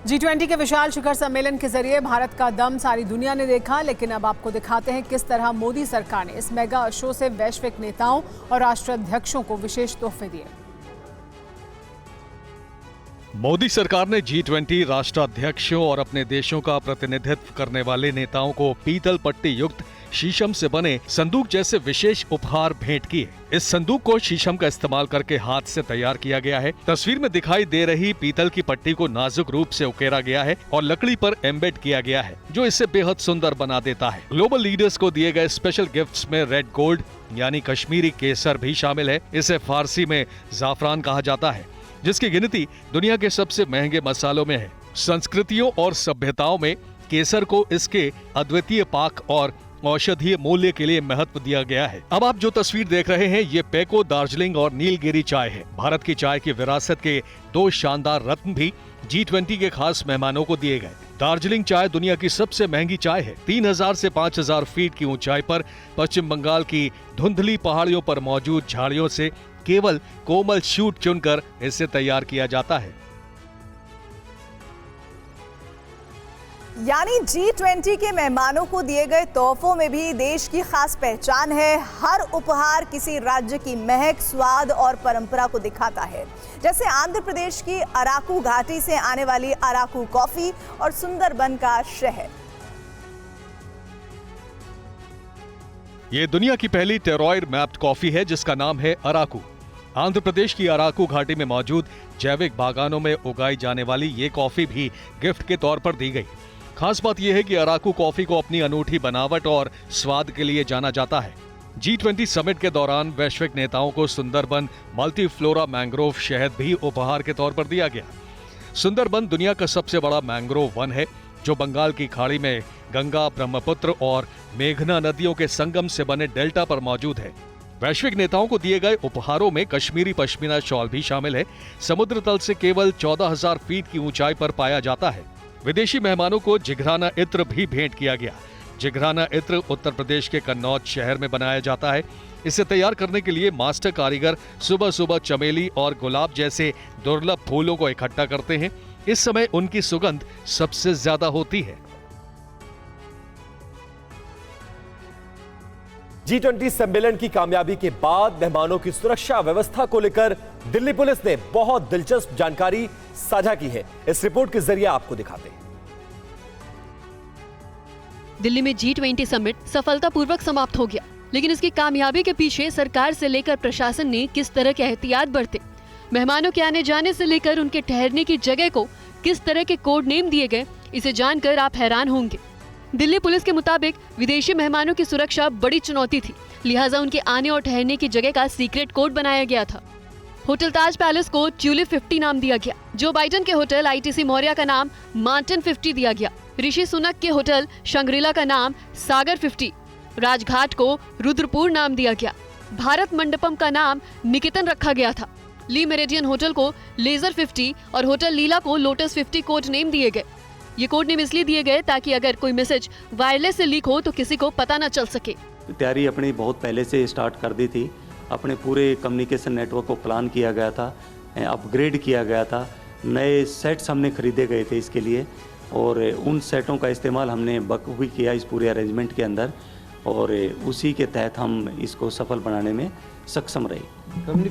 G20 के विशाल शिखर सम्मेलन के जरिए भारत का दम सारी दुनिया ने देखा, लेकिन अब आपको दिखाते हैं किस तरह मोदी सरकार ने इस मेगा शो से वैश्विक नेताओं और राष्ट्राध्यक्षों को विशेष तोहफे दिए। मोदी सरकार ने G20 राष्ट्राध्यक्षों और अपने देशों का प्रतिनिधित्व करने वाले नेताओं को पीतल पट्टी युक्त शीशम से बने संदूक जैसे विशेष उपहार भेंट किए। इस संदूक को शीशम का इस्तेमाल करके हाथ से तैयार किया गया है। तस्वीर में दिखाई दे रही पीतल की पट्टी को नाजुक रूप से उकेरा गया है और लकड़ी पर एम्बेड किया गया है, जो इसे बेहद सुंदर बना देता है। ग्लोबल लीडर्स को दिए गए स्पेशल गिफ्ट्स में रेड गोल्ड यानी कश्मीरी केसर भी शामिल है। इसे फारसी में जाफरान कहा जाता है, जिसकी गिनती दुनिया के सबसे महंगे मसालों में है। संस्कृतियों और सभ्यताओं में केसर को इसके अद्वितीय पाक और औषधीय मूल्य के लिए महत्व दिया गया है। अब आप जो तस्वीर देख रहे हैं, ये पेको, दार्जिलिंग और नीलगिरी चाय है। भारत की चाय की विरासत के दो शानदार रत्न भी G20 के खास मेहमानों को दिए गए। दार्जिलिंग चाय दुनिया की सबसे महंगी चाय है। 3000 से 5000 फीट की ऊंचाई पर पश्चिम बंगाल की धुंधली पहाड़ियों पर मौजूद झाड़ियों से केवल कोमल शूट चुनकर इसे तैयार किया जाता है। यानी G20 के मेहमानों को दिए गए तोहफों में भी देश की खास पहचान है। हर उपहार किसी राज्य की महक, स्वाद और परंपरा को दिखाता है। जैसे आंध्र प्रदेश की अराकू घाटी से आने वाली अराकू कॉफी और सुंदरबन का शहद। ये दुनिया की पहली टेरॉइड मैप्ड कॉफी है, जिसका नाम है अराकू। आंध्र प्रदेश की अराकू घाटी में मौजूद जैविक बागानों में उगाई जाने वाली ये कॉफी भी गिफ्ट के तौर पर दी गई। खास बात यह है कि अराकू कॉफी को अपनी अनूठी बनावट और स्वाद के लिए जाना जाता है। G20 समिट के दौरान वैश्विक नेताओं को सुंदरबन मल्टीफ्लोरा मैंग्रोव शहद भी उपहार के तौर पर दिया गया। सुंदरबन दुनिया का सबसे बड़ा मैंग्रोव वन है, जो बंगाल की खाड़ी में गंगा, ब्रह्मपुत्र और मेघना नदियों के संगम से बने डेल्टा पर मौजूद है। वैश्विक नेताओं को दिए गए उपहारों में कश्मीरी पश्मीना शॉल भी शामिल है। समुद्र तल से केवल 14000 फीट की ऊंचाई पर पाया जाता है। विदेशी मेहमानों को जिघराना इत्र भी भेंट किया गया। जिघराना इत्र उत्तर प्रदेश के कन्नौज शहर में बनाया जाता है। इसे तैयार करने के लिए मास्टर कारीगर सुबह सुबह चमेली और गुलाब जैसे दुर्लभ फूलों को इकट्ठा करते हैं। इस समय उनकी सुगंध सबसे ज्यादा होती है। G20 सम्मेलन की कामयाबी के बाद मेहमानों की सुरक्षा व्यवस्था को लेकर दिल्ली पुलिस ने बहुत दिलचस्प जानकारी साझा की है। इस रिपोर्ट के जरिए आपको दिखाते हैं। दिल्ली में G20 समिट सफलतापूर्वक समाप्त हो गया, लेकिन इसकी कामयाबी के पीछे सरकार से लेकर प्रशासन ने किस तरह के एहतियात बरते, मेहमानों के आने जाने से लेकर उनके ठहरने की जगह को किस तरह के कोड नेम दिए गए, इसे जानकर आप हैरान होंगे। दिल्ली पुलिस के मुताबिक विदेशी मेहमानों की सुरक्षा बड़ी चुनौती थी, लिहाजा उनके आने और ठहरने की जगह का सीक्रेट कोड बनाया गया था। होटल ताज पैलेस को ट्यूलिप 50 नाम दिया गया। जो बाइडन के होटल ITC मौर्या का नाम मार्टिन 50 दिया गया। ऋषि सुनक के होटल शंग्रीला का नाम सागर 50। राजघाट को रुद्रपुर नाम दिया गया। भारत मंडपम का नाम निकेतन रखा गया था। ली मेरिडियन होटल को लेजर 50 और होटल लीला को लोटस 50 कोड नेम दिए गए। ये कोड नेम इसलिए दिए गए ताकि अगर कोई मैसेज वायरलेस से लीक हो तो किसी को पता न चल सके। तैयारी अपनी बहुत पहले से स्टार्ट कर दी थी। अपने पूरे कम्युनिकेशन नेटवर्क को प्लान किया गया था, अपग्रेड किया गया था, नए सेट्स हमने खरीदे गए थे इसके लिए, और उन सेटों का इस्तेमाल हमने बखूबी किया इस पूरे अरेंजमेंट के अंदर, और उसी के तहत हम इसको सफल बनाने में सक्षम रहे।